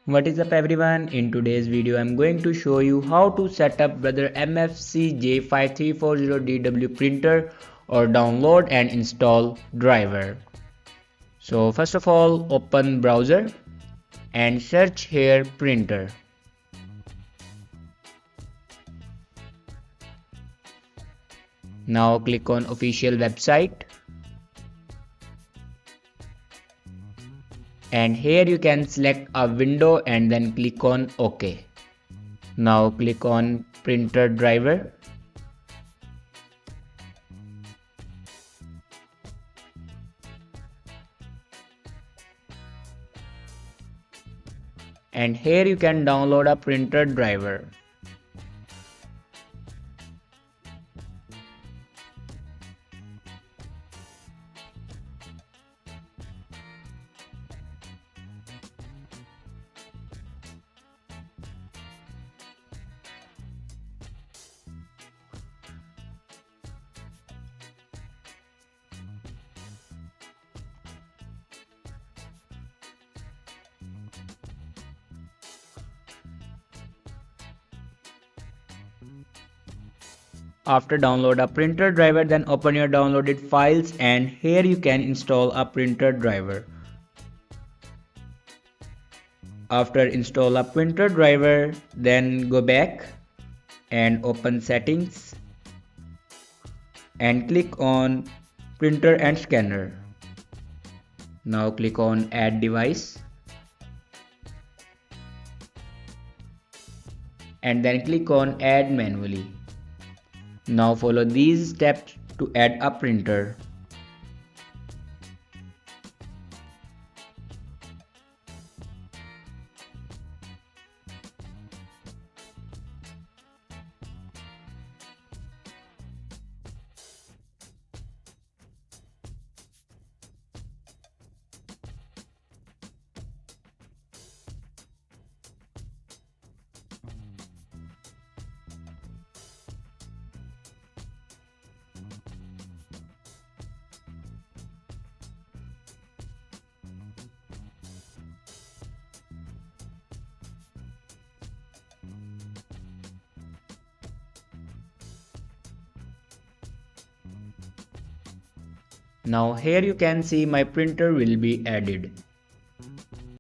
What is up everyone, in today's video I'm going to show you how to set up whether MFC J5340DW printer or download and install driver. So first of all, open browser and search here printer. Now click on official website. And here you can select a window and then click on OK. Now click on printer driver. And here you can download a printer driver. After download a printer driver, then open your downloaded files and here you can install a printer driver. After install a printer driver, then go back and open settings and click on printer and scanner. Now click on add device and then click on add manually. Now follow these steps to add a printer. Now here you can see my printer will be added.